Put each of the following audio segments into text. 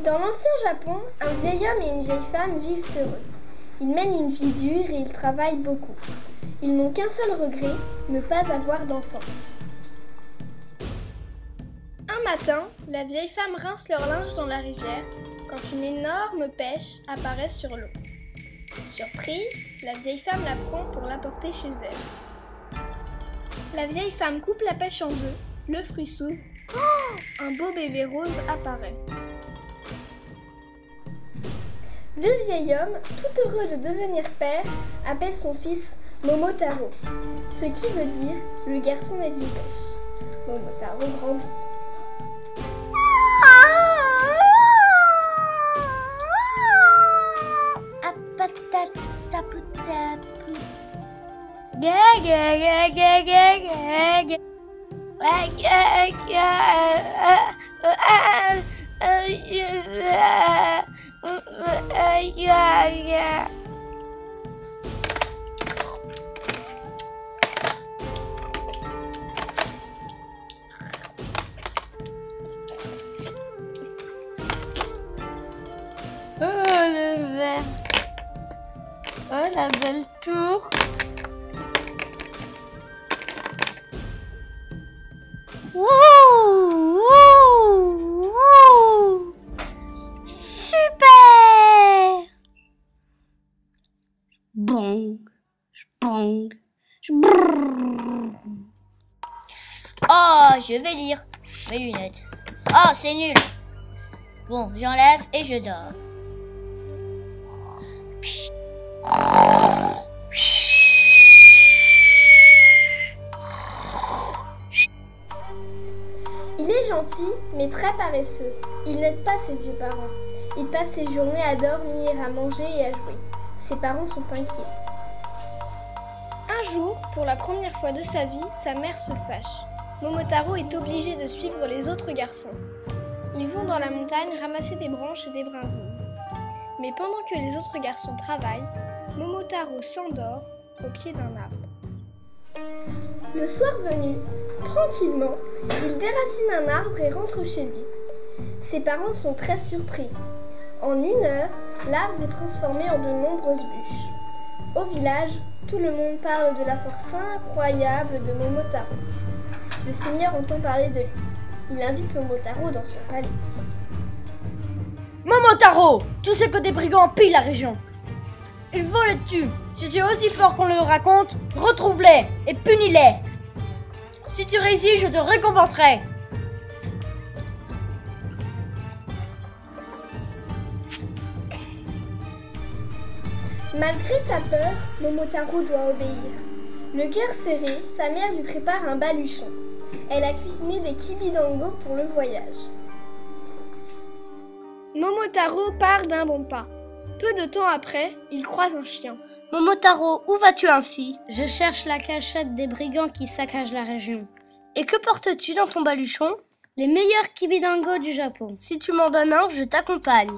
Dans l'ancien Japon, un vieil homme et une vieille femme vivent heureux. Ils mènent une vie dure et ils travaillent beaucoup. Ils n'ont qu'un seul regret, ne pas avoir d'enfants. Un matin, la vieille femme rince leur linge dans la rivière quand une énorme pêche apparaît sur l'eau. Surprise, la vieille femme la prend pour l'apporter chez elle. La vieille femme coupe la pêche en deux, le fruit s'ouvre. Oh, un beau bébé rose apparaît. Le vieil homme, tout heureux de devenir père, appelle son fils Momotaro, ce qui veut dire le garçon des dieux pêches. Momotaro grandit. Le verre. Oh, la belle tour. Wouh, wouh, wouh. Super. Bong, bong, brrr. Oh, je vais lire mes lunettes. Oh, c'est nul. Bon, j'enlève et je dors. Il est gentil, mais très paresseux. Il n'aide pas ses vieux parents. Il passe ses journées à dormir, à manger et à jouer. Ses parents sont inquiets. Un jour, pour la première fois de sa vie, sa mère se fâche. Momotaro est obligé de suivre les autres garçons. Ils vont dans la montagne ramasser des branches et des brindilles. Mais pendant que les autres garçons travaillent, Momotaro s'endort au pied d'un arbre. Le soir venu, tranquillement, il déracine un arbre et rentre chez lui. Ses parents sont très surpris. En 1 heure, l'arbre est transformé en de nombreuses bûches. Au village, tout le monde parle de la force incroyable de Momotaro. Le seigneur entend parler de lui. Il invite Momotaro dans son palais. Momotaro, tu sais que des brigands pillent la région. Ils volent et tuent. Si tu es aussi fort qu'on le raconte, retrouve-les et punis-les. Si tu réussis, je te récompenserai. Malgré sa peur, Momotaro doit obéir. Le cœur serré, sa mère lui prépare un baluchon. Elle a cuisiné des kibidango pour le voyage. Momotaro part d'un bon pas. Peu de temps après, il croise un chien. Momotaro, où vas-tu ainsi? Je cherche la cachette des brigands qui saccagent la région. Et que portes-tu dans ton baluchon? Les meilleurs kibidango du Japon. Si tu m'en donnes un, je t'accompagne.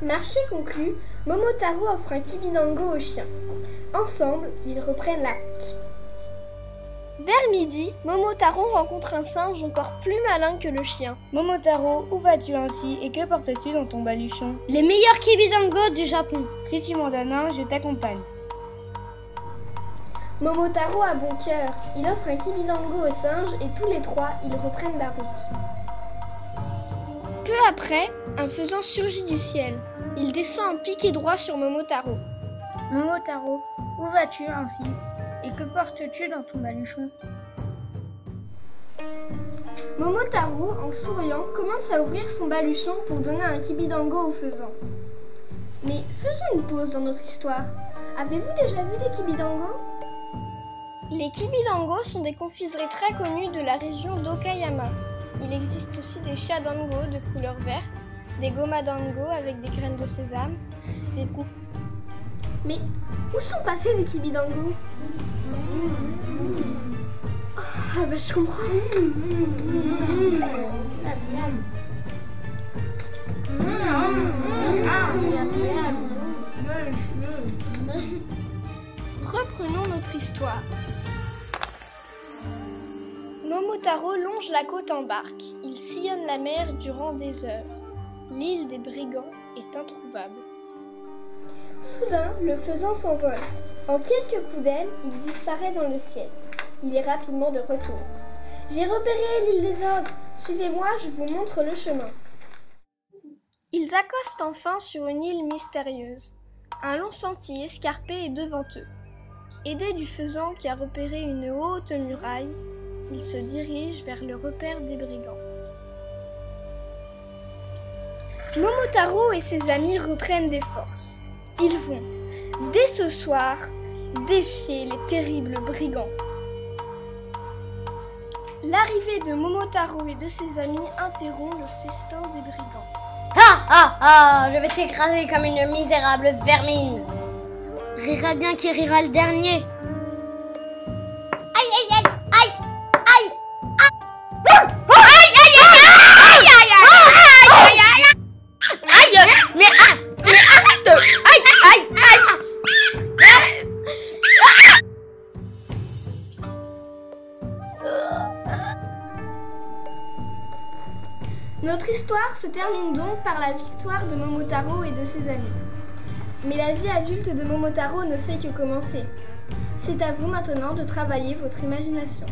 Marché conclu, Momotaro offre un kibidango au chien. Ensemble, ils reprennent la route. Vers midi, Momotaro rencontre un singe encore plus malin que le chien. Momotaro, où vas-tu ainsi et que portes-tu dans ton baluchon? Les meilleurs kibidango du Japon. Si tu m'en donnes un, je t'accompagne. Momotaro a bon cœur. Il offre un kibidango au singe et tous les trois, ils reprennent la route. Peu après, un faisan surgit du ciel. Il descend en piqué droit sur Momotaro. Momotaro, où vas-tu ainsi et que portes-tu dans ton baluchon? Momotaro, en souriant, commence à ouvrir son baluchon pour donner un kibidango au faisan. Mais faisons une pause dans notre histoire. Avez-vous déjà vu des kibidango? Les kibidango sont des confiseries très connues de la région d'Okayama. Il existe aussi des shadango de couleur verte, des gomadango avec des graines de sésame, des... Mais où sont passés les kibidango? Ah bah je comprends. Reprenons notre histoire. Momotaro longe la côte en barque. Il sillonne la mer durant des heures. L'île des brigands est introuvable. Soudain, le faisan s'envole. En quelques coups d'aile, il disparaît dans le ciel. Il est rapidement de retour. J'ai repéré l'île des ogres. Suivez-moi, je vous montre le chemin. Ils accostent enfin sur une île mystérieuse. Un long sentier escarpé est devant eux. Aidés du faisan qui a repéré une haute muraille, ils se dirigent vers le repère des brigands. Momotaro et ses amis reprennent des forces. Ils vont, dès ce soir, défier les terribles brigands. L'arrivée de Momotaro et de ses amis interrompt le festin des brigands. Ah ah ah, je vais t'écraser comme une misérable vermine. Rira bien qui rira le dernier. Notre histoire se termine donc par la victoire de Momotaro et de ses amis. Mais la vie adulte de Momotaro ne fait que commencer. C'est à vous maintenant de travailler votre imagination.